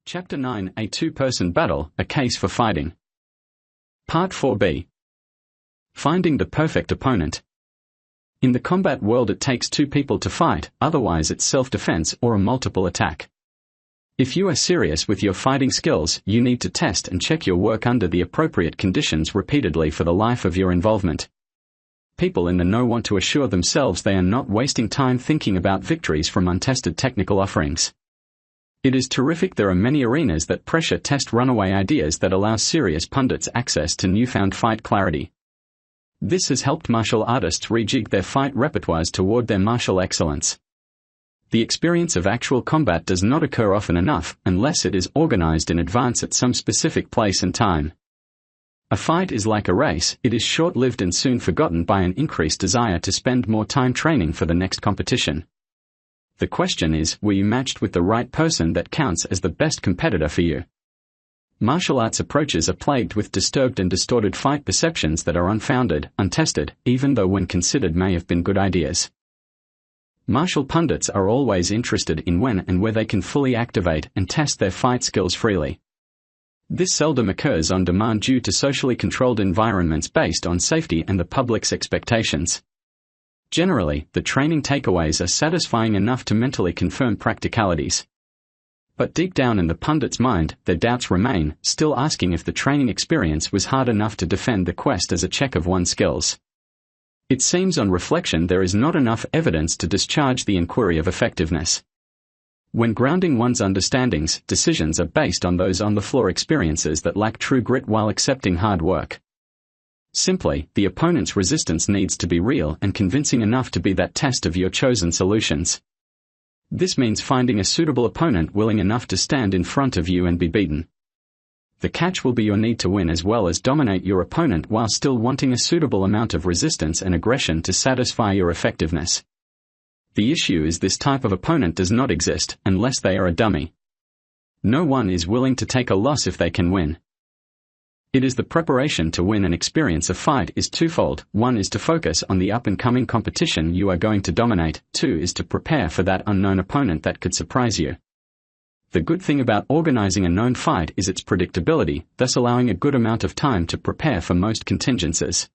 Chapter 9: A Two-Person Battle, A Case for Fighting. Part 4b. Finding the Perfect Opponent. In the combat world it takes two people to fight, otherwise it's self-defense or a multiple attack. If you are serious with your fighting skills, you need to test and check your work under the appropriate conditions repeatedly for the life of your involvement. People in the know want to assure themselves they are not wasting time thinking about victories from untested technical offerings. It is terrific there are many arenas that pressure test runaway ideas that allow serious pundits access to newfound fight clarity. This has helped martial artists rejig their fight repertoires toward their martial excellence. The experience of actual combat does not occur often enough unless it is organized in advance at some specific place and time. A fight is like a race, it is short-lived and soon forgotten by an increased desire to spend more time training for the next competition. The question is, were you matched with the right person that counts as the best competitor for you? Martial arts approaches are plagued with disturbed and distorted fight perceptions that are unfounded, untested, even though when considered may have been good ideas. Martial pundits are always interested in when and where they can fully activate and test their fight skills freely. This seldom occurs on demand due to socially controlled environments based on safety and the public's expectations. Generally, the training takeaways are satisfying enough to mentally confirm practicalities. But deep down in the pundit's mind, their doubts remain, still asking if the training experience was hard enough to defend the quest as a check of one's skills. It seems on reflection there is not enough evidence to discharge the inquiry of effectiveness. When grounding one's understandings, decisions are based on those on-the-floor experiences that lack true grit while accepting hard work. Simply, the opponent's resistance needs to be real and convincing enough to be that test of your chosen solutions. This means finding a suitable opponent willing enough to stand in front of you and be beaten. The catch will be your need to win as well as dominate your opponent while still wanting a suitable amount of resistance and aggression to satisfy your effectiveness. The issue is this type of opponent does not exist unless they are a dummy. No one is willing to take a loss if they can win. It is the preparation to win and experience a fight is twofold. One is to focus on the up-and-coming competition you are going to dominate. Two is to prepare for that unknown opponent that could surprise you. The good thing about organizing a known fight is its predictability, thus allowing a good amount of time to prepare for most contingencies.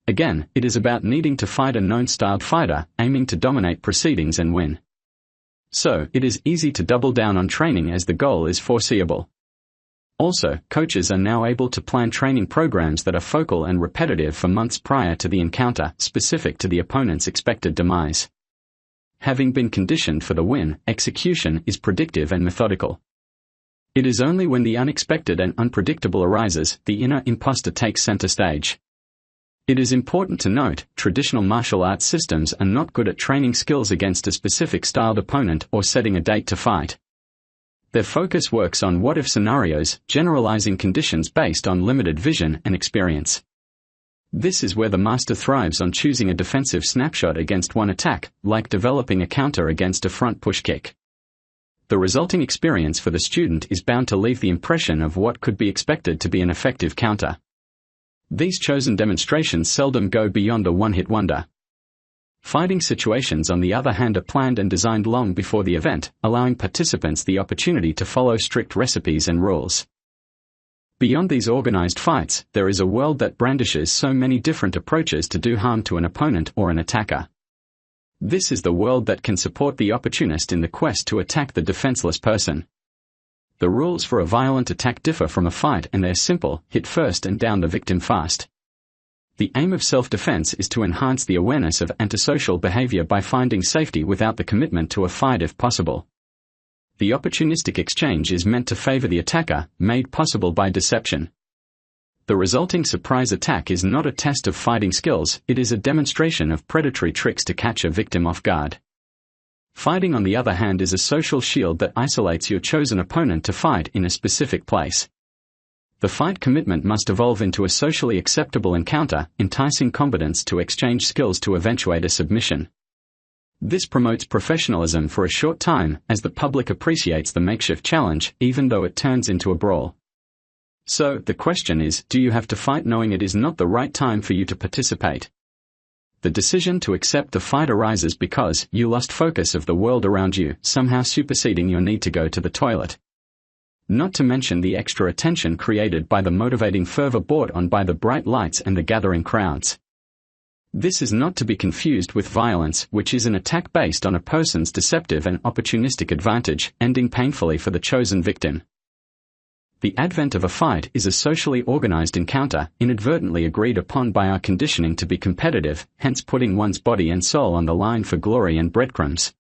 Again, it is about needing to fight a known-styled fighter, aiming to dominate proceedings and win. So, it is easy to double down on training as the goal is foreseeable. Also, coaches are now able to plan training programs that are focal and repetitive for months prior to the encounter, specific to the opponent's expected demise. Having been conditioned for the win, execution is predictive and methodical. It is only when the unexpected and unpredictable arises, the inner imposter takes center stage. It is important to note, traditional martial arts systems are not good at training skills against a specific styled opponent or setting a date to fight. Their focus works on what-if scenarios, generalizing conditions based on limited vision and experience. This is where the master thrives on choosing a defensive snapshot against one attack, like developing a counter against a front push kick. The resulting experience for the student is bound to leave the impression of what could be expected to be an effective counter. These chosen demonstrations seldom go beyond a one-hit wonder. Fighting situations on the other hand are planned and designed long before the event, allowing participants the opportunity to follow strict recipes and rules. Beyond these organized fights, there is a world that brandishes so many different approaches to do harm to an opponent or an attacker. This is the world that can support the opportunist in the quest to attack the defenseless person. The rules for a violent attack differ from a fight and they're simple: hit first and down the victim fast. The aim of self-defense is to enhance the awareness of antisocial behavior by finding safety without the commitment to a fight if possible. The opportunistic exchange is meant to favor the attacker, made possible by deception. The resulting surprise attack is not a test of fighting skills, it is a demonstration of predatory tricks to catch a victim off guard. Fighting, on the other hand, is a social shield that isolates your chosen opponent to fight in a specific place. The fight commitment must evolve into a socially acceptable encounter, enticing combatants to exchange skills to eventuate a submission. This promotes professionalism for a short time, as the public appreciates the makeshift challenge, even though it turns into a brawl. So, the question is, do you have to fight knowing it is not the right time for you to participate? The decision to accept the fight arises because you lost focus of the world around you, somehow superseding your need to go to the toilet. Not to mention the extra attention created by the motivating fervor brought on by the bright lights and the gathering crowds. This is not to be confused with violence, which is an attack based on a person's deceptive and opportunistic advantage, ending painfully for the chosen victim. The advent of a fight is a socially organized encounter, inadvertently agreed upon by our conditioning to be competitive, hence putting one's body and soul on the line for glory and breadcrumbs.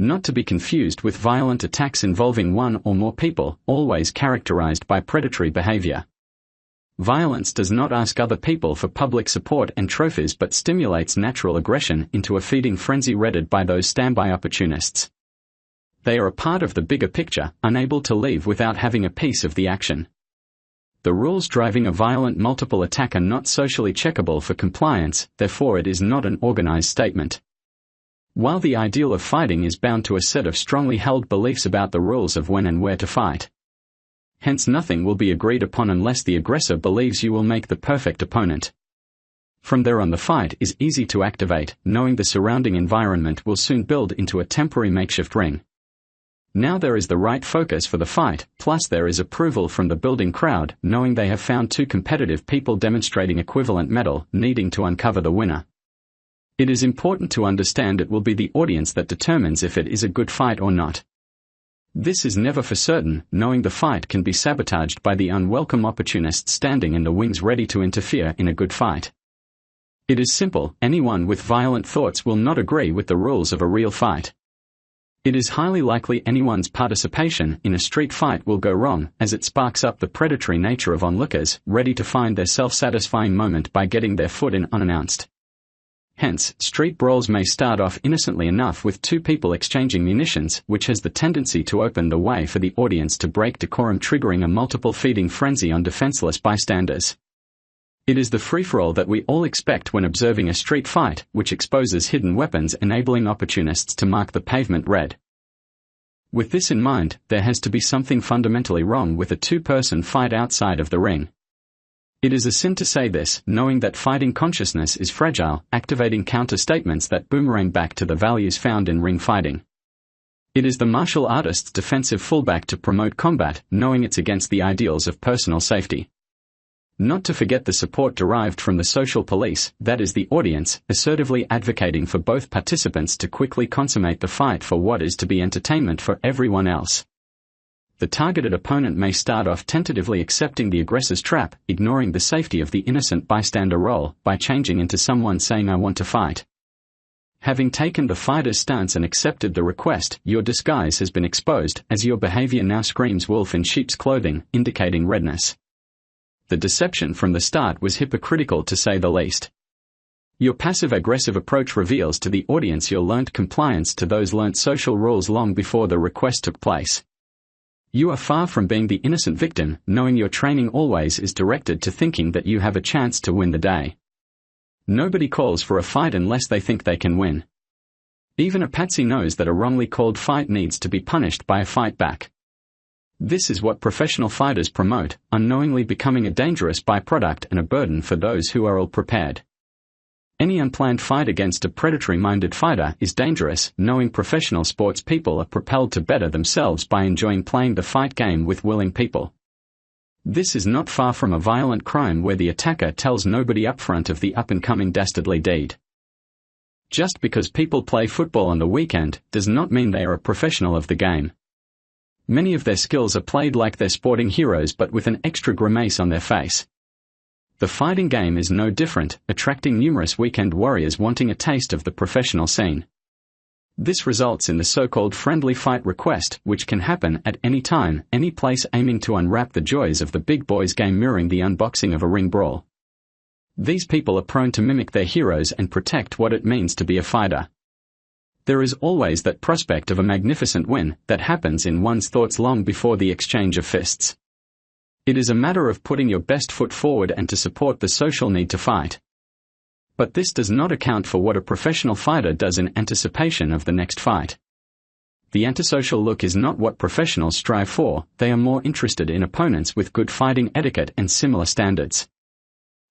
Not to be confused with violent attacks involving one or more people, always characterized by predatory behavior. Violence does not ask other people for public support and trophies but stimulates natural aggression into a feeding frenzy readied by those standby opportunists. They are a part of the bigger picture, unable to leave without having a piece of the action. The rules driving a violent multiple attack are not socially checkable for compliance, therefore it is not an organized statement. While the ideal of fighting is bound to a set of strongly held beliefs about the rules of when and where to fight. Hence nothing will be agreed upon unless the aggressor believes you will make the perfect opponent. From there on the fight is easy to activate, knowing the surrounding environment will soon build into a temporary makeshift ring. Now there is the right focus for the fight, plus there is approval from the building crowd, knowing they have found two competitive people demonstrating equivalent mettle, needing to uncover the winner. It is important to understand it will be the audience that determines if it is a good fight or not. This is never for certain, knowing the fight can be sabotaged by the unwelcome opportunists standing in the wings ready to interfere in a good fight. It is simple, anyone with violent thoughts will not agree with the rules of a real fight. It is highly likely anyone's participation in a street fight will go wrong, as it sparks up the predatory nature of onlookers, ready to find their self-satisfying moment by getting their foot in unannounced. Hence, street brawls may start off innocently enough with two people exchanging munitions, which has the tendency to open the way for the audience to break decorum, triggering a multiple feeding frenzy on defenseless bystanders. It is the free-for-all that we all expect when observing a street fight, which exposes hidden weapons, enabling opportunists to mark the pavement red. With this in mind, there has to be something fundamentally wrong with a two-person fight outside of the ring. It is a sin to say this, knowing that fighting consciousness is fragile, activating counter-statements that boomerang back to the values found in ring fighting. It is the martial artist's defensive fallback to promote combat, knowing it's against the ideals of personal safety. Not to forget the support derived from the social police, that is the audience, assertively advocating for both participants to quickly consummate the fight for what is to be entertainment for everyone else. The targeted opponent may start off tentatively accepting the aggressor's trap, ignoring the safety of the innocent bystander role, by changing into someone saying "I want to fight." Having taken the fighter's stance and accepted the request, your disguise has been exposed, as your behavior now screams wolf in sheep's clothing, indicating redness. The deception from the start was hypocritical to say the least. Your passive-aggressive approach reveals to the audience your learnt compliance to those learnt social rules long before the request took place. You are far from being the innocent victim, knowing your training always is directed to thinking that you have a chance to win the day. Nobody calls for a fight unless they think they can win. Even a patsy knows that a wrongly called fight needs to be punished by a fight back. This is what professional fighters promote, unknowingly becoming a dangerous byproduct and a burden for those who are all prepared. Any unplanned fight against a predatory-minded fighter is dangerous, knowing professional sports people are propelled to better themselves by enjoying playing the fight game with willing people. This is not far from a violent crime where the attacker tells nobody upfront of the up-and-coming dastardly deed. Just because people play football on the weekend does not mean they are a professional of the game. Many of their skills are played like they're sporting heroes but with an extra grimace on their face. The fighting game is no different, attracting numerous weekend warriors wanting a taste of the professional scene. This results in the so-called friendly fight request, which can happen at any time, any place, aiming to unwrap the joys of the big boys game, mirroring the unboxing of a ring brawl. These people are prone to mimic their heroes and protect what it means to be a fighter. There is always that prospect of a magnificent win that happens in one's thoughts long before the exchange of fists. It is a matter of putting your best foot forward and to support the social need to fight. But this does not account for what a professional fighter does in anticipation of the next fight. The antisocial look is not what professionals strive for, they are more interested in opponents with good fighting etiquette and similar standards.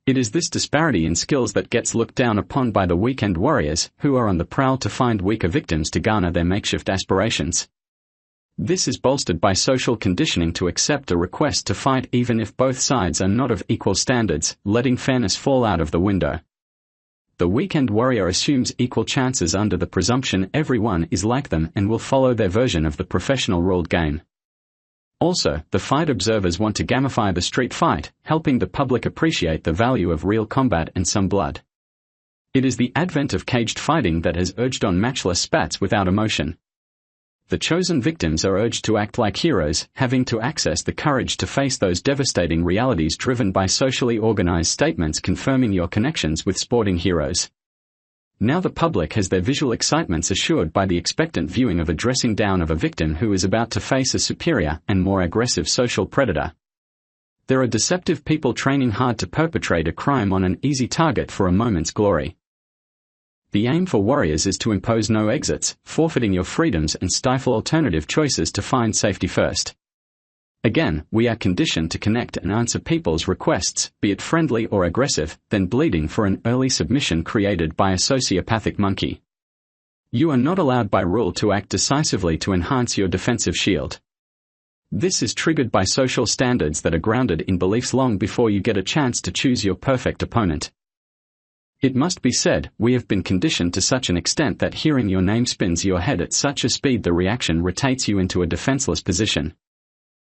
It is this disparity in skills that gets looked down upon by the weekend warriors, who are on the prowl to find weaker victims to garner their makeshift aspirations. This is bolstered by social conditioning to accept a request to fight even if both sides are not of equal standards, letting fairness fall out of the window. The weekend warrior assumes equal chances under the presumption everyone is like them and will follow their version of the professional ruled game. Also, the fight observers want to gamify the street fight, helping the public appreciate the value of real combat and some blood. It is the advent of caged fighting that has urged on matchless spats without emotion. The chosen victims are urged to act like heroes, having to access the courage to face those devastating realities driven by socially organized statements confirming your connections with sporting heroes. Now the public has their visual excitements assured by the expectant viewing of a dressing down of a victim who is about to face a superior and more aggressive social predator. There are deceptive people training hard to perpetrate a crime on an easy target for a moment's glory. The aim for warriors is to impose no exits, forfeiting your freedoms and stifle alternative choices to find safety first. Again, we are conditioned to connect and answer people's requests, be it friendly or aggressive, then bleeding for an early submission created by a sociopathic monkey. You are not allowed by rule to act decisively to enhance your defensive shield. This is triggered by social standards that are grounded in beliefs long before you get a chance to choose your perfect opponent. It must be said, we have been conditioned to such an extent that hearing your name spins your head at such a speed the reaction rotates you into a defenseless position.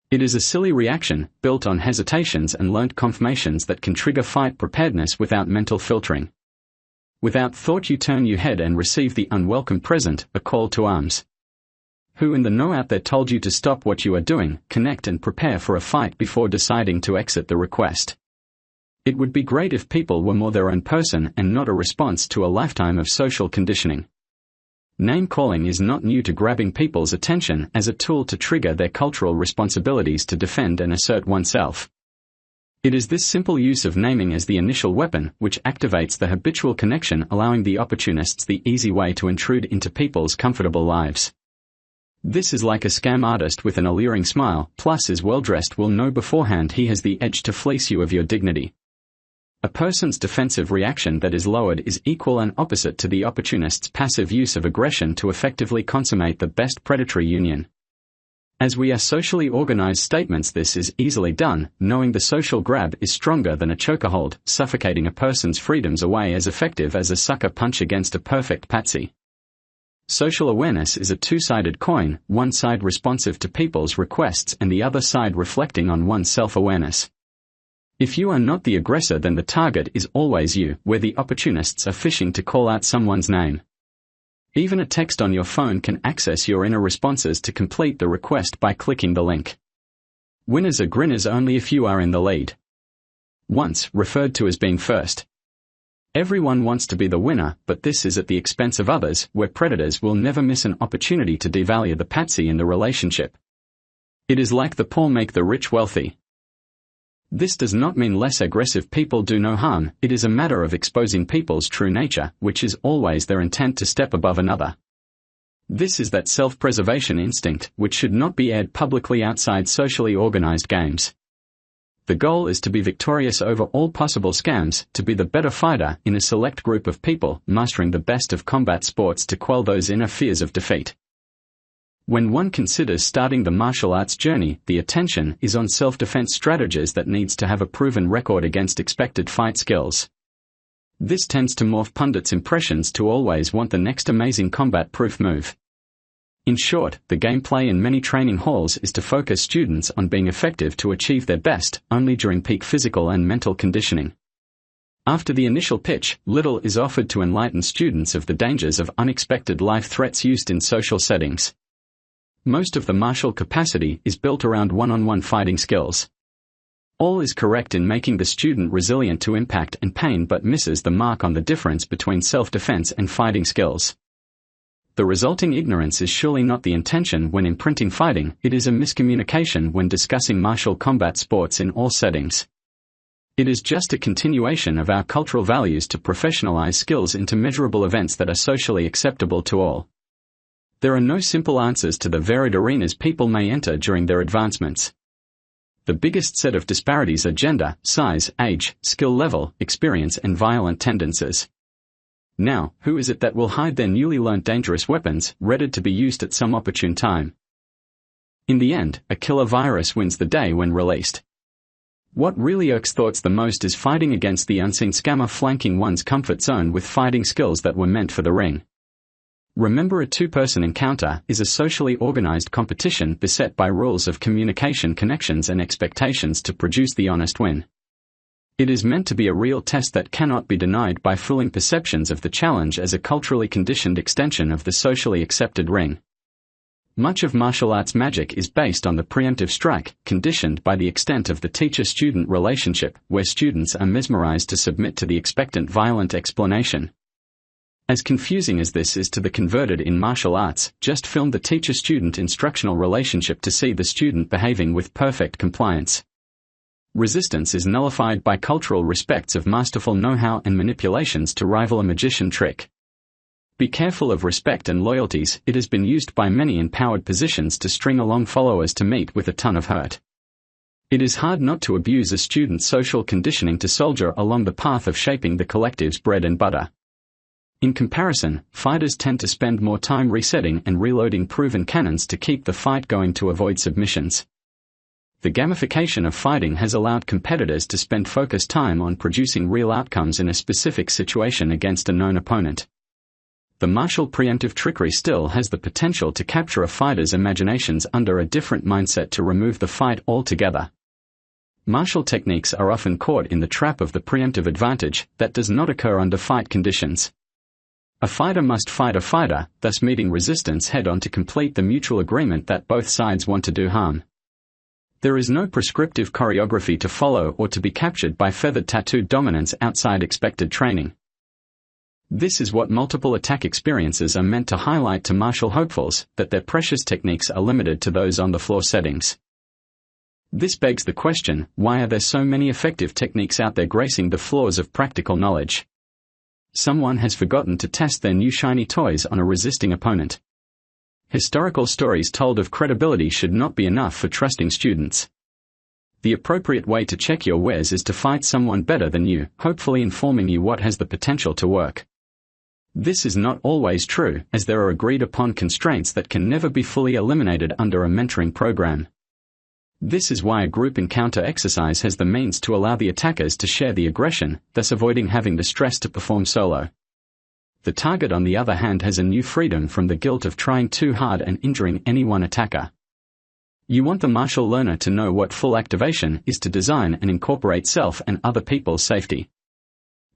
It is a silly reaction, built on hesitations and learnt confirmations that can trigger fight preparedness without mental filtering. Without thought you turn your head and receive the unwelcome present, a call to arms. Who in the know out there told you to stop what you are doing, connect and prepare for a fight before deciding to exit the request? It would be great if people were more their own person and not a response to a lifetime of social conditioning. Name-calling is not new to grabbing people's attention as a tool to trigger their cultural responsibilities to defend and assert oneself. It is this simple use of naming as the initial weapon which activates the habitual connection, allowing the opportunists the easy way to intrude into people's comfortable lives. This is like a scam artist with an alluring smile, plus is well-dressed, will know beforehand he has the edge to fleece you of your dignity. A person's defensive reaction that is lowered is equal and opposite to the opportunist's passive use of aggression to effectively consummate the best predatory union. As we are socially organized statements, this is easily done, knowing the social grab is stronger than a chokehold, suffocating a person's freedoms away as effective as a sucker punch against a perfect patsy. Social awareness is a two-sided coin, one side responsive to people's requests and the other side reflecting on one's self-awareness. If you are not the aggressor, then the target is always you, where the opportunists are fishing to call out someone's name. Even a text on your phone can access your inner responses to complete the request by clicking the link. Winners are grinners only if you are in the lead. Once referred to as being first. Everyone wants to be the winner, but this is at the expense of others, where predators will never miss an opportunity to devalue the patsy in the relationship. It is like the poor make the rich wealthy. This does not mean less aggressive people do no harm, it is a matter of exposing people's true nature, which is always their intent to step above another. This is that self-preservation instinct, which should not be aired publicly outside socially organized games. The goal is to be victorious over all possible scams, to be the better fighter in a select group of people, mastering the best of combat sports to quell those inner fears of defeat. When one considers starting the martial arts journey, the attention is on self-defense strategies that needs to have a proven record against expected fight skills. This tends to morph pundits' impressions to always want the next amazing combat-proof move. In short, the gameplay in many training halls is to focus students on being effective to achieve their best, only during peak physical and mental conditioning. After the initial pitch, little is offered to enlighten students of the dangers of unexpected life threats used in social settings. Most of the martial capacity is built around one-on-one fighting skills. All is correct in making the student resilient to impact and pain, but misses the mark on the difference between self-defense and fighting skills. The resulting ignorance is surely not the intention when imprinting fighting, it is a miscommunication when discussing martial combat sports in all settings. It is just a continuation of our cultural values to professionalize skills into measurable events that are socially acceptable to all. There are no simple answers to the varied arenas people may enter during their advancements. The biggest set of disparities are gender, size, age, skill level, experience and violent tendencies. Now, who is it that will hide their newly learnt dangerous weapons, ready to be used at some opportune time? In the end, a killer virus wins the day when released. What really irks thoughts the most is fighting against the unseen scammer flanking one's comfort zone with fighting skills that were meant for the ring. Remember, a two-person encounter is a socially organized competition beset by rules of communication, connections and expectations to produce the honest win. It is meant to be a real test that cannot be denied by fooling perceptions of the challenge as a culturally conditioned extension of the socially accepted ring. Much of martial arts magic is based on the preemptive strike, conditioned by the extent of the teacher-student relationship, where students are mesmerized to submit to the expectant violent explanation. As confusing as this is to the converted in martial arts, just film the teacher-student instructional relationship to see the student behaving with perfect compliance. Resistance is nullified by cultural respects of masterful know-how and manipulations to rival a magician trick. Be careful of respect and loyalties. It has been used by many in powered positions to string along followers to meet with a ton of hurt. It is hard not to abuse a student's social conditioning to soldier along the path of shaping the collective's bread and butter. In comparison, fighters tend to spend more time resetting and reloading proven cannons to keep the fight going to avoid submissions. The gamification of fighting has allowed competitors to spend focused time on producing real outcomes in a specific situation against a known opponent. The martial preemptive trickery still has the potential to capture a fighter's imaginations under a different mindset to remove the fight altogether. Martial techniques are often caught in the trap of the preemptive advantage that does not occur under fight conditions. A fighter must fight a fighter, thus meeting resistance head-on to complete the mutual agreement that both sides want to do harm. There is no prescriptive choreography to follow or to be captured by feathered tattooed dominance outside expected training. This is what multiple attack experiences are meant to highlight to martial hopefuls, that their precious techniques are limited to those on-the-floor settings. This begs the question, why are there so many effective techniques out there gracing the floors of practical knowledge? Someone has forgotten to test their new shiny toys on a resisting opponent. Historical stories told of credibility should not be enough for trusting students. The appropriate way to check your wares is to fight someone better than you, hopefully informing you what has the potential to work. This is not always true, as there are agreed-upon constraints that can never be fully eliminated under a mentoring program. This is why a group encounter exercise has the means to allow the attackers to share the aggression, thus avoiding having the stress to perform solo. The target, on the other hand, has a new freedom from the guilt of trying too hard and injuring any one attacker. You want the martial learner to know what full activation is to design and incorporate self and other people's safety.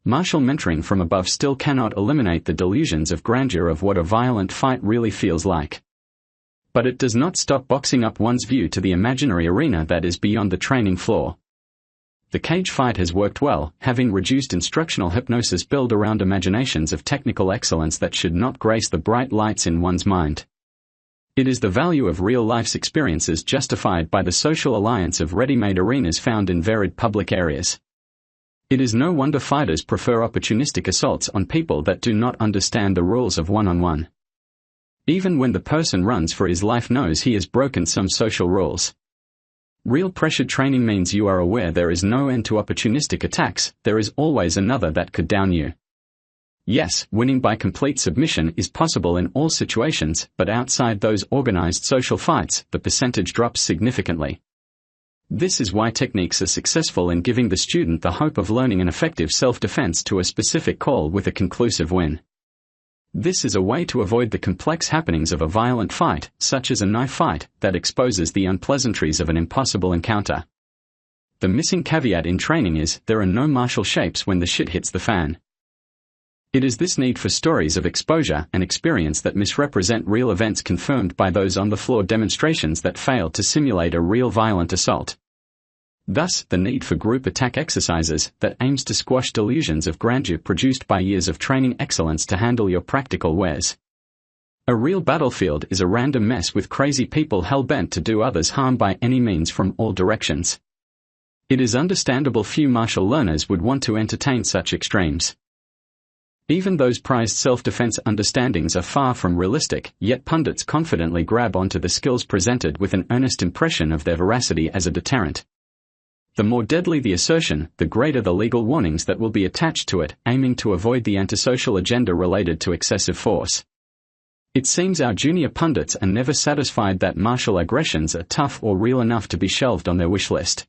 Martial mentoring from above still cannot eliminate the delusions of grandeur of what a violent fight really feels like. But it does not stop boxing up one's view to the imaginary arena that is beyond the training floor. The cage fight has worked well, having reduced instructional hypnosis built around imaginations of technical excellence that should not grace the bright lights in one's mind. It is the value of real life's experiences justified by the social alliance of ready-made arenas found in varied public areas. It is no wonder fighters prefer opportunistic assaults on people that do not understand the rules of one-on-one. Even when the person runs for his life knows he has broken some social rules. Real pressure training means you are aware there is no end to opportunistic attacks, there is always another that could down you. Yes, winning by complete submission is possible in all situations, but outside those organized social fights, the percentage drops significantly. This is why techniques are successful in giving the student the hope of learning an effective self-defense to a specific call with a conclusive win. This is a way to avoid the complex happenings of a violent fight, such as a knife fight, that exposes the unpleasantries of an impossible encounter. The missing caveat in training is, there are no martial shapes when the shit hits the fan. It is this need for stories of exposure and experience that misrepresent real events confirmed by those on-the-floor demonstrations that fail to simulate a real violent assault. Thus, the need for group attack exercises that aims to squash delusions of grandeur produced by years of training excellence to handle your practical wares. A real battlefield is a random mess with crazy people hell-bent to do others harm by any means from all directions. It is understandable few martial learners would want to entertain such extremes. Even those prized self-defense understandings are far from realistic, yet pundits confidently grab onto the skills presented with an earnest impression of their veracity as a deterrent. The more deadly the assertion, the greater the legal warnings that will be attached to it, aiming to avoid the antisocial agenda related to excessive force. It seems our junior pundits are never satisfied that martial aggressions are tough or real enough to be shelved on their wish list.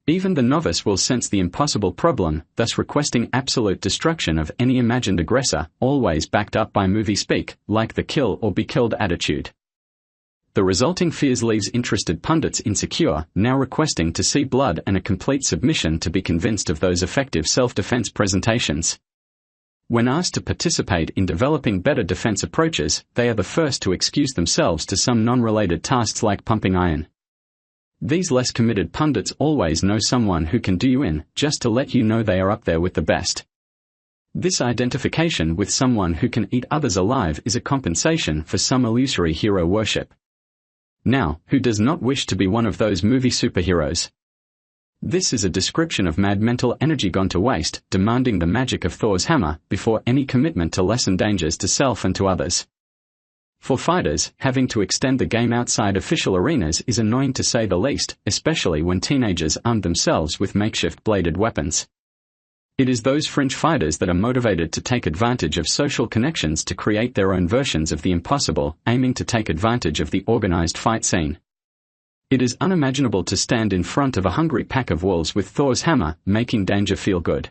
Even the novice will sense the impossible problem, thus requesting absolute destruction of any imagined aggressor, always backed up by movie speak, like the kill or be killed attitude. The resulting fears leaves interested pundits insecure, now requesting to see blood and a complete submission to be convinced of those effective self-defense presentations. When asked to participate in developing better defense approaches, they are the first to excuse themselves to some non-related tasks like pumping iron. These less committed pundits always know someone who can do you in, just to let you know they are up there with the best. This identification with someone who can eat others alive is a compensation for some illusory hero worship. Now, who does not wish to be one of those movie superheroes? This is a description of mad mental energy gone to waste, demanding the magic of Thor's hammer, before any commitment to lessen dangers to self and to others. For fighters, having to extend the game outside official arenas is annoying to say the least, especially when teenagers arm themselves with makeshift bladed weapons. It is those fringe fighters that are motivated to take advantage of social connections to create their own versions of the impossible, aiming to take advantage of the organized fight scene. It is unimaginable to stand in front of a hungry pack of wolves with Thor's hammer, making danger feel good.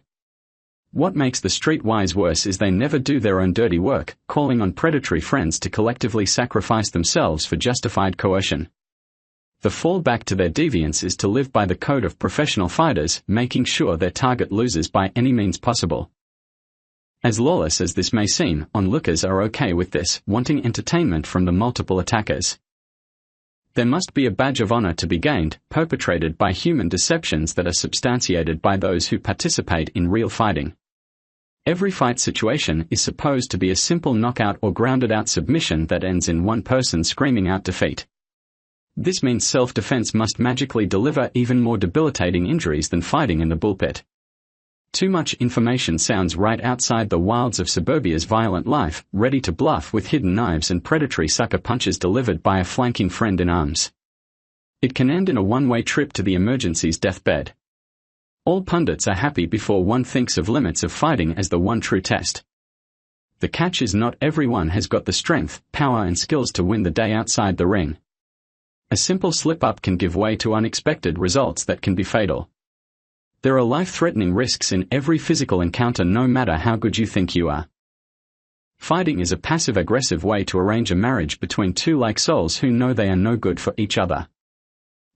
What makes the streetwise worse is they never do their own dirty work, calling on predatory friends to collectively sacrifice themselves for justified coercion. The fallback to their deviance is to live by the code of professional fighters, making sure their target loses by any means possible. As lawless as this may seem, onlookers are okay with this, wanting entertainment from the multiple attackers. There must be a badge of honor to be gained, perpetrated by human deceptions that are substantiated by those who participate in real fighting. Every fight situation is supposed to be a simple knockout or grounded-out submission that ends in one person screaming out defeat. This means self-defense must magically deliver even more debilitating injuries than fighting in the bullpit. Too much information sounds right outside the wilds of suburbia's violent life, ready to bluff with hidden knives and predatory sucker punches delivered by a flanking friend in arms. It can end in a one-way trip to the emergency's deathbed. All pundits are happy before one thinks of limits of fighting as the one true test. The catch is not everyone has got the strength, power and skills to win the day outside the ring. A simple slip-up can give way to unexpected results that can be fatal. There are life-threatening risks in every physical encounter no matter how good you think you are. Fighting is a passive-aggressive way to arrange a marriage between two like souls who know they are no good for each other.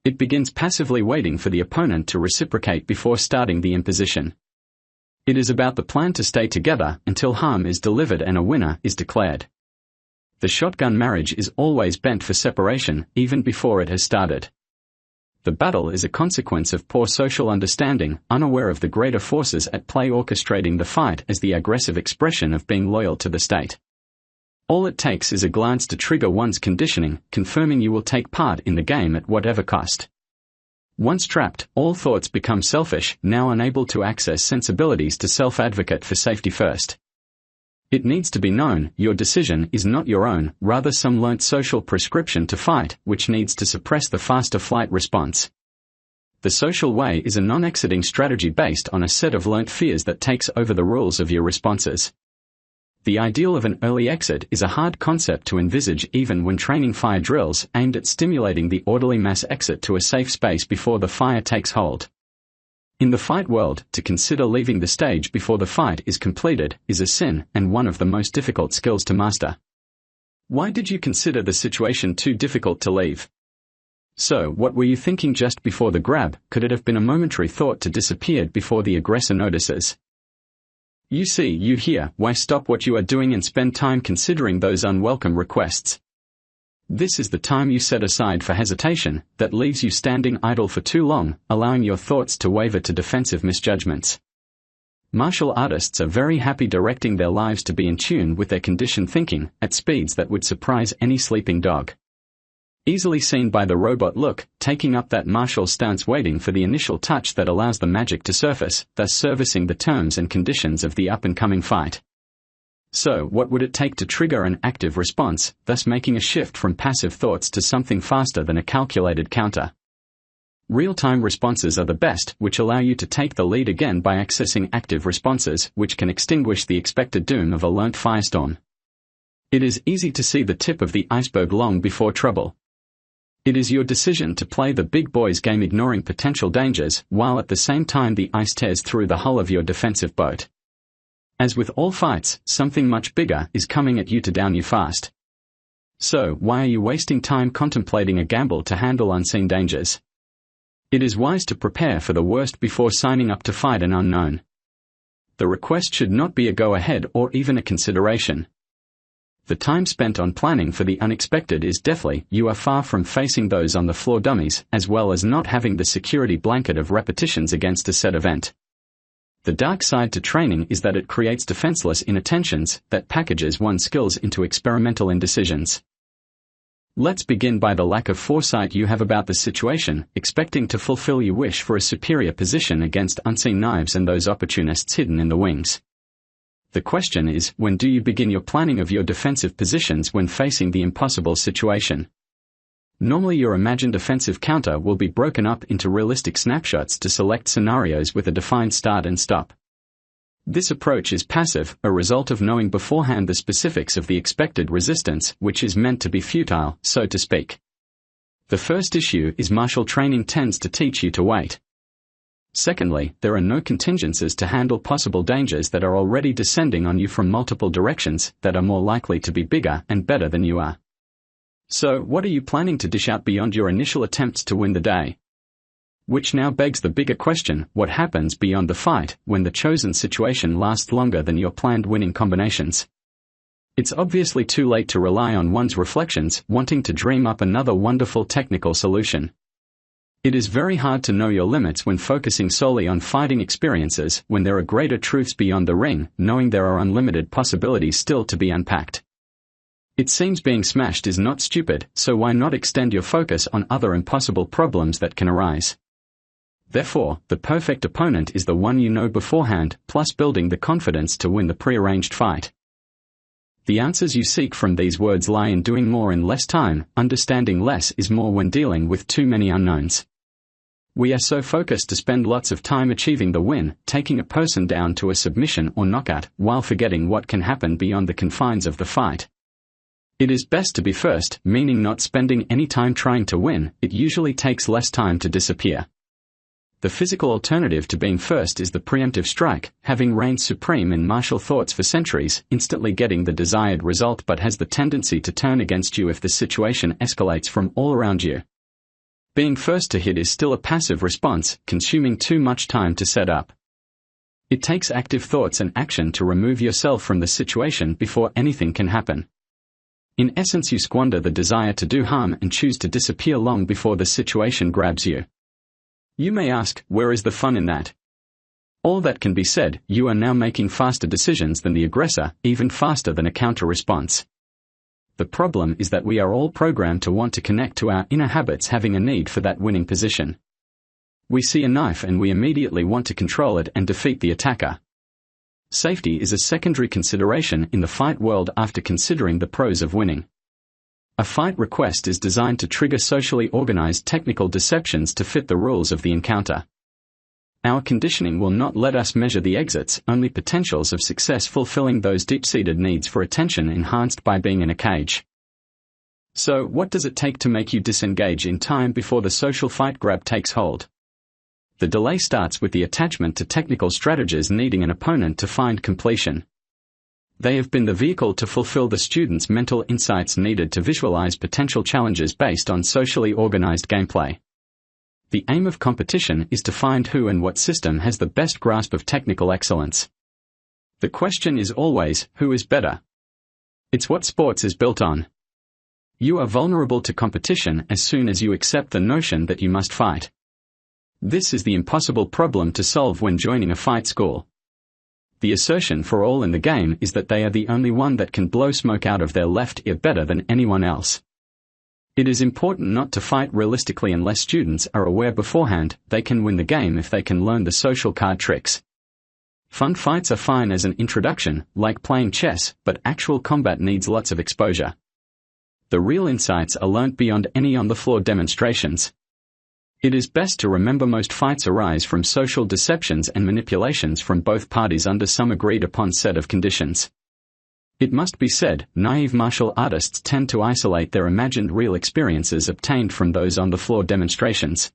It begins passively waiting for the opponent to reciprocate before starting the imposition. It is about the plan to stay together until harm is delivered and a winner is declared. The shotgun marriage is always bent for separation, even before it has started. The battle is a consequence of poor social understanding, unaware of the greater forces at play orchestrating the fight as the aggressive expression of being loyal to the state. All it takes is a glance to trigger one's conditioning, confirming you will take part in the game at whatever cost. Once trapped, all thoughts become selfish, now unable to access sensibilities to self-advocate for safety first. It needs to be known, your decision is not your own, rather some learnt social prescription to fight, which needs to suppress the faster flight response. The social way is a non-exiting strategy based on a set of learnt fears that takes over the rules of your responses. The ideal of an early exit is a hard concept to envisage even when training fire drills aimed at stimulating the orderly mass exit to a safe space before the fire takes hold. In the fight world, to consider leaving the stage before the fight is completed is a sin and one of the most difficult skills to master. Why did you consider the situation too difficult to leave? So, what were you thinking just before the grab? Could it have been a momentary thought to disappear before the aggressor notices? You see, you hear, why stop what you are doing and spend time considering those unwelcome requests? This is the time you set aside for hesitation, that leaves you standing idle for too long, allowing your thoughts to waver to defensive misjudgments. Martial artists are very happy directing their lives to be in tune with their conditioned thinking, at speeds that would surprise any sleeping dog. Easily seen by the robot look, taking up that martial stance waiting for the initial touch that allows the magic to surface, thus servicing the terms and conditions of the up-and-coming fight. So, what would it take to trigger an active response, thus making a shift from passive thoughts to something faster than a calculated counter? Real-time responses are the best, which allow you to take the lead again by accessing active responses, which can extinguish the expected doom of a learnt firestorm. It is easy to see the tip of the iceberg long before trouble. It is your decision to play the big boys game, ignoring potential dangers, while at the same time the ice tears through the hull of your defensive boat. As with all fights, something much bigger is coming at you to down you fast. So, why are you wasting time contemplating a gamble to handle unseen dangers? It is wise to prepare for the worst before signing up to fight an unknown. The request should not be a go-ahead or even a consideration. The time spent on planning for the unexpected is deathly. You are far from facing those on the floor dummies, as well as not having the security blanket of repetitions against a set event. The dark side to training is that it creates defenseless inattentions that packages one's skills into experimental indecisions. Let's begin by the lack of foresight you have about the situation, expecting to fulfill your wish for a superior position against unseen knives and those opportunists hidden in the wings. The question is, when do you begin your planning of your defensive positions when facing the impossible situation? Normally your imagined offensive counter will be broken up into realistic snapshots to select scenarios with a defined start and stop. This approach is passive, a result of knowing beforehand the specifics of the expected resistance, which is meant to be futile, so to speak. The first issue is martial training tends to teach you to wait. Secondly, there are no contingencies to handle possible dangers that are already descending on you from multiple directions that are more likely to be bigger and better than you are. So, what are you planning to dish out beyond your initial attempts to win the day? Which now begs the bigger question, what happens beyond the fight, when the chosen situation lasts longer than your planned winning combinations? It's obviously too late to rely on one's reflections, wanting to dream up another wonderful technical solution. It is very hard to know your limits when focusing solely on fighting experiences, when there are greater truths beyond the ring, knowing there are unlimited possibilities still to be unpacked. It seems being smashed is not stupid, so why not extend your focus on other impossible problems that can arise? Therefore, the perfect opponent is the one you know beforehand, plus building the confidence to win the prearranged fight. The answers you seek from these words lie in doing more in less time. Understanding less is more when dealing with too many unknowns. We are so focused to spend lots of time achieving the win, taking a person down to a submission or knockout, while forgetting what can happen beyond the confines of the fight. It is best to be first, meaning not spending any time trying to win. It usually takes less time to disappear. The physical alternative to being first is the preemptive strike, having reigned supreme in martial thoughts for centuries, instantly getting the desired result, but has the tendency to turn against you if the situation escalates from all around you. Being first to hit is still a passive response, consuming too much time to set up. It takes active thoughts and action to remove yourself from the situation before anything can happen. In essence, you squander the desire to do harm and choose to disappear long before the situation grabs you. You may ask, where is the fun in that? All that can be said, you are now making faster decisions than the aggressor, even faster than a counter-response. The problem is that we are all programmed to want to connect to our inner habits, having a need for that winning position. We see a knife and we immediately want to control it and defeat the attacker. Safety is a secondary consideration in the fight world after considering the pros of winning. A fight request is designed to trigger socially organized technical deceptions to fit the rules of the encounter. Our conditioning will not let us measure the exits, only potentials of success, fulfilling those deep-seated needs for attention enhanced by being in a cage. So, what does it take to make you disengage in time before the social fight grab takes hold? The delay starts with the attachment to technical strategies needing an opponent to find completion. They have been the vehicle to fulfill the student's mental insights needed to visualize potential challenges based on socially organized gameplay. The aim of competition is to find who and what system has the best grasp of technical excellence. The question is always, who is better? It's what sports is built on. You are vulnerable to competition as soon as you accept the notion that you must fight. This is the impossible problem to solve when joining a fight school. The assertion for all in the game is that they are the only one that can blow smoke out of their left ear better than anyone else. It is important not to fight realistically unless students are aware beforehand they can win the game if they can learn the social card tricks. Fun fights are fine as an introduction, like playing chess, but actual combat needs lots of exposure. The real insights are learnt beyond any on-the-floor demonstrations. It is best to remember most fights arise from social deceptions and manipulations from both parties under some agreed-upon set of conditions. It must be said, naive martial artists tend to isolate their imagined real experiences obtained from those on-the-floor demonstrations.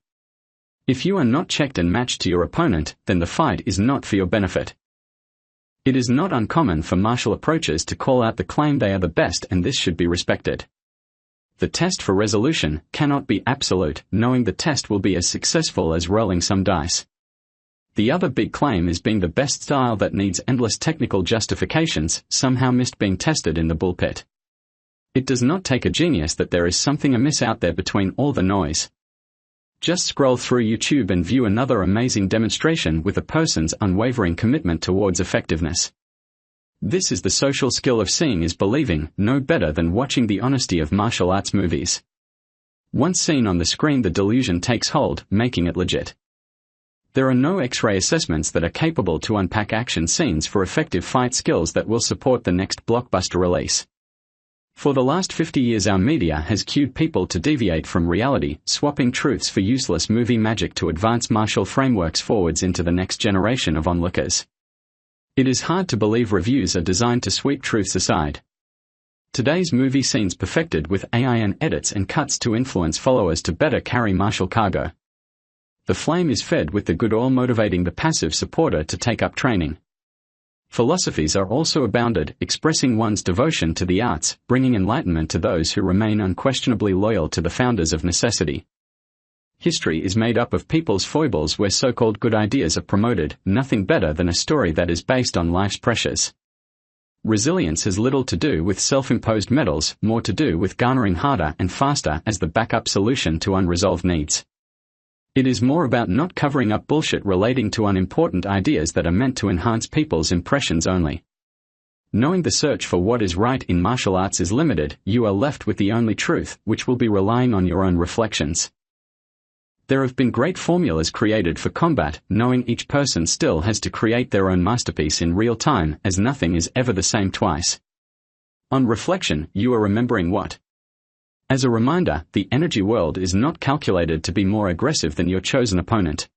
If you are not checked and matched to your opponent, then the fight is not for your benefit. It is not uncommon for martial approaches to call out the claim they are the best, and this should be respected. The test for resolution cannot be absolute, knowing the test will be as successful as rolling some dice. The other big claim is being the best style that needs endless technical justifications, somehow missed being tested in the bullpit. It does not take a genius that there is something amiss out there between all the noise. Just scroll through YouTube and view another amazing demonstration with a person's unwavering commitment towards effectiveness. This is the social skill of seeing is believing, no better than watching the honesty of martial arts movies. Once seen on the screen, the delusion takes hold, making it legit. There are no X-ray assessments that are capable to unpack action scenes for effective fight skills that will support the next blockbuster release. For the last 50 years our media has cued people to deviate from reality, swapping truths for useless movie magic to advance martial frameworks forwards into the next generation of onlookers. It is hard to believe reviews are designed to sweep truths aside. Today's movie scenes perfected with AI and edits and cuts to influence followers to better carry martial cargo. The flame is fed with the good oil motivating the passive supporter to take up training. Philosophies are also abounded, expressing one's devotion to the arts, bringing enlightenment to those who remain unquestionably loyal to the founders of necessity. History is made up of people's foibles where so-called good ideas are promoted, nothing better than a story that is based on life's pressures. Resilience has little to do with self-imposed medals, more to do with garnering harder and faster as the backup solution to unresolved needs. It is more about not covering up bullshit relating to unimportant ideas that are meant to enhance people's impressions only. Knowing the search for what is right in martial arts is limited, you are left with the only truth, which will be relying on your own reflections. There have been great formulas created for combat, knowing each person still has to create their own masterpiece in real time, as nothing is ever the same twice. On reflection, you are remembering what? As a reminder, the energy world is not calculated to be more aggressive than your chosen opponent.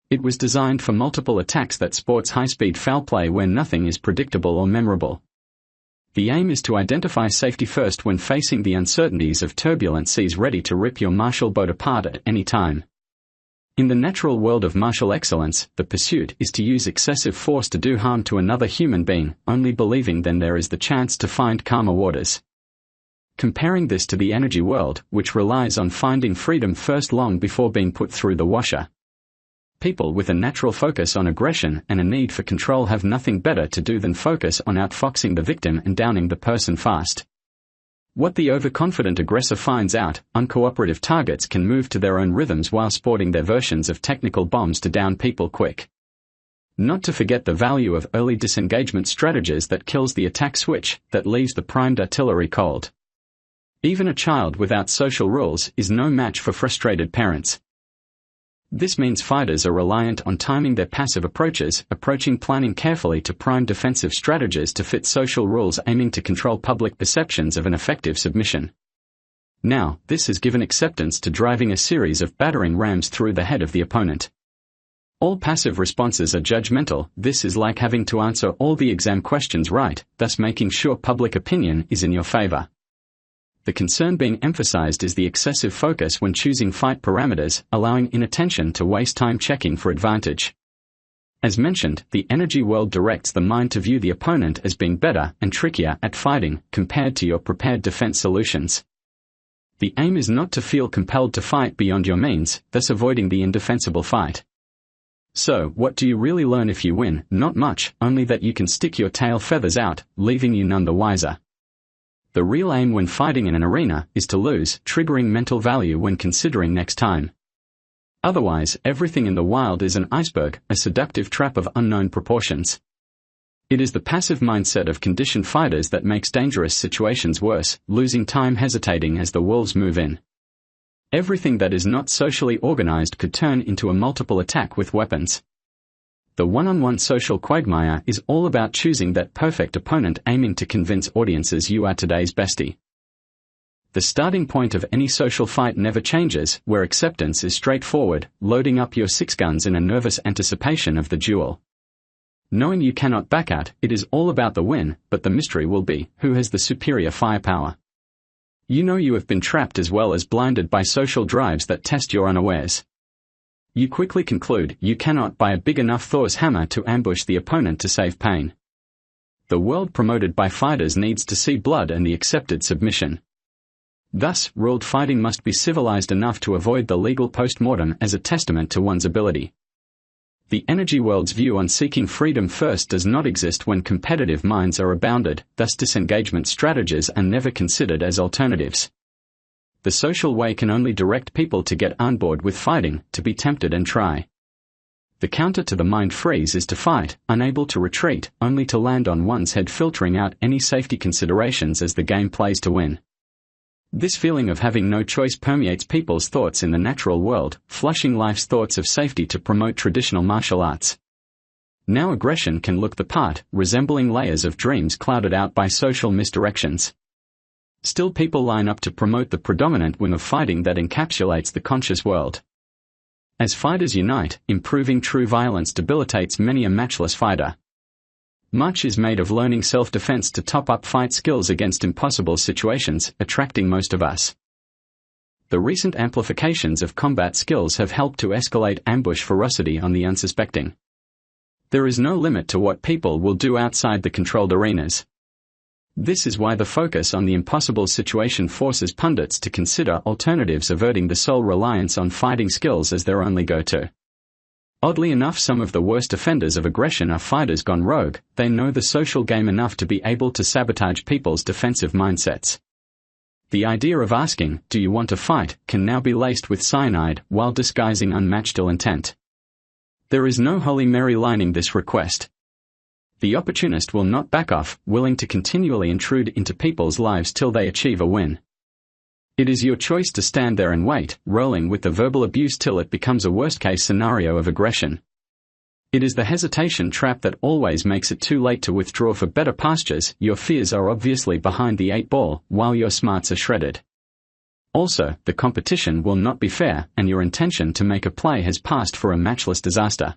It was designed for multiple attacks that sports high-speed foul play where nothing is predictable or memorable. The aim is to identify safety first when facing the uncertainties of turbulent seas, ready to rip your martial boat apart at any time. In the natural world of martial excellence, the pursuit is to use excessive force to do harm to another human being, only believing then there is the chance to find calmer waters. Comparing this to the energy world, which relies on finding freedom first long before being put through the washer. People with a natural focus on aggression and a need for control have nothing better to do than focus on outfoxing the victim and downing the person fast. What the overconfident aggressor finds out, uncooperative targets can move to their own rhythms while sporting their versions of technical bombs to down people quick. Not to forget the value of early disengagement strategies that kills the attack switch, that leaves the primed artillery cold. Even a child without social rules is no match for frustrated parents. This means fighters are reliant on timing their passive approaches, planning carefully to prime defensive strategies to fit social rules, aiming to control public perceptions of an effective submission. Now, this has given acceptance to driving a series of battering rams through the head of the opponent. All passive responses are judgmental. This is like having to answer all the exam questions right, thus making sure public opinion is in your favor. The concern being emphasized is the excessive focus when choosing fight parameters, allowing inattention to waste time checking for advantage. As mentioned, the energy world directs the mind to view the opponent as being better and trickier at fighting compared to your prepared defense solutions. The aim is not to feel compelled to fight beyond your means, thus avoiding the indefensible fight. So, what do you really learn if you win? Not much, only that you can stick your tail feathers out, leaving you none the wiser. The real aim when fighting in an arena is to lose, triggering mental value when considering next time. Otherwise, everything in the wild is an iceberg, a seductive trap of unknown proportions. It is the passive mindset of conditioned fighters that makes dangerous situations worse, losing time hesitating as the wolves move in. Everything that is not socially organized could turn into a multiple attack with weapons. The one-on-one social quagmire is all about choosing that perfect opponent, aiming to convince audiences you are today's bestie. The starting point of any social fight never changes, where acceptance is straightforward, loading up your six guns in a nervous anticipation of the duel. Knowing you cannot back out, it is all about the win, but the mystery will be, who has the superior firepower? You know you have been trapped as well as blinded by social drives that test your unawares. You quickly conclude you cannot buy a big enough Thor's hammer to ambush the opponent to save pain. The world promoted by fighters needs to see blood and the accepted submission. Thus, ruled fighting must be civilized enough to avoid the legal post-mortem as a testament to one's ability. The energy world's view on seeking freedom first does not exist when competitive minds are abounded, thus disengagement strategies are never considered as alternatives. The social way can only direct people to get on board with fighting, to be tempted and try. The counter to the mind freeze is to fight, unable to retreat, only to land on one's head, filtering out any safety considerations as the game plays to win. This feeling of having no choice permeates people's thoughts in the natural world, flushing life's thoughts of safety to promote traditional martial arts. Now aggression can look the part, resembling layers of dreams clouded out by social misdirections. Still people line up to promote the predominant wing of fighting that encapsulates the conscious world. As fighters unite, improving true violence debilitates many a matchless fighter. Much is made of learning self-defense to top up fight skills against impossible situations, attracting most of us. The recent amplifications of combat skills have helped to escalate ambush ferocity on the unsuspecting. There is no limit to what people will do outside the controlled arenas. This is why the focus on the impossible situation forces pundits to consider alternatives, averting the sole reliance on fighting skills as their only go-to. Oddly enough, some of the worst offenders of aggression are fighters gone rogue. They know the social game enough to be able to sabotage people's defensive mindsets. The idea of asking, "Do you want to fight?" can now be laced with cyanide while disguising unmatched ill intent. There is no Holy Mary lining this request. The opportunist will not back off, willing to continually intrude into people's lives till they achieve a win. It is your choice to stand there and wait, rolling with the verbal abuse till it becomes a worst-case scenario of aggression. It is the hesitation trap that always makes it too late to withdraw for better pastures. Your fears are obviously behind the 8 ball, while your smarts are shredded. Also, the competition will not be fair, and your intention to make a play has passed for a matchless disaster.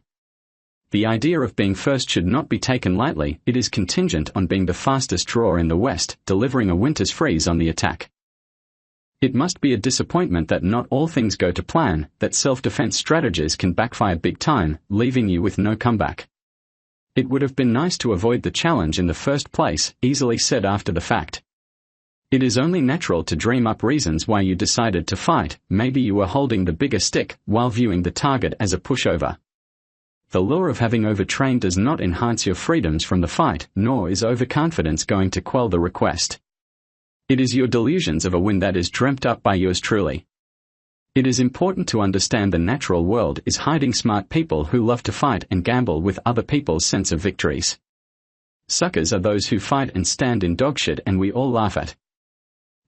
The idea of being first should not be taken lightly. It is contingent on being the fastest drawer in the West, delivering a winter's freeze on the attack. It must be a disappointment that not all things go to plan, that self-defense strategies can backfire big time, leaving you with no comeback. It would have been nice to avoid the challenge in the first place, easily said after the fact. It is only natural to dream up reasons why you decided to fight. Maybe you were holding the bigger stick, while viewing the target as a pushover. The lure of having overtrained does not enhance your freedoms from the fight, nor is overconfidence going to quell the request. It is your delusions of a win that is dreamt up by yours truly. It is important to understand the natural world is hiding smart people who love to fight and gamble with other people's sense of victories. Suckers are those who fight and stand in dogshit, and we all laugh at.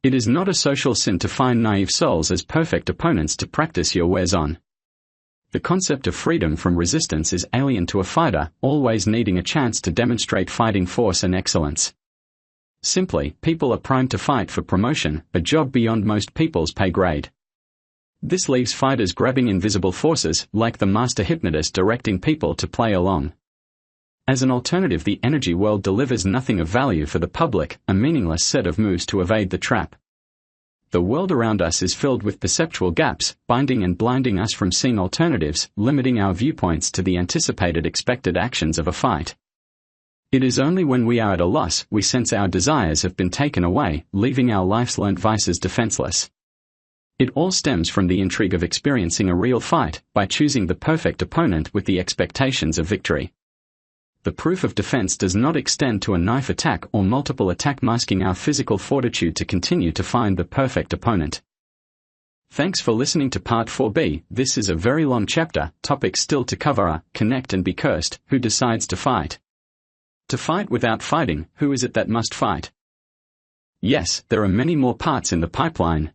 It is not a social sin to find naive souls as perfect opponents to practice your wares on. The concept of freedom from resistance is alien to a fighter, always needing a chance to demonstrate fighting force and excellence. Simply, people are primed to fight for promotion, a job beyond most people's pay grade. This leaves fighters grabbing invisible forces, like the master hypnotist directing people to play along. As an alternative, the energy world delivers nothing of value for the public, a meaningless set of moves to evade the trap. The world around us is filled with perceptual gaps, binding and blinding us from seeing alternatives, limiting our viewpoints to the anticipated expected actions of a fight. It is only when we are at a loss we sense our desires have been taken away, leaving our life's learnt vices defenseless. It all stems from the intrigue of experiencing a real fight, by choosing the perfect opponent with the expectations of victory. The proof of defense does not extend to a knife attack or multiple attack, masking our physical fortitude to continue to find the perfect opponent. Thanks for listening to Part 4b. This is a very long chapter. Topics still to cover are, connect and be cursed, who decides to fight? To fight without fighting, who is it that must fight? Yes, there are many more parts in the pipeline,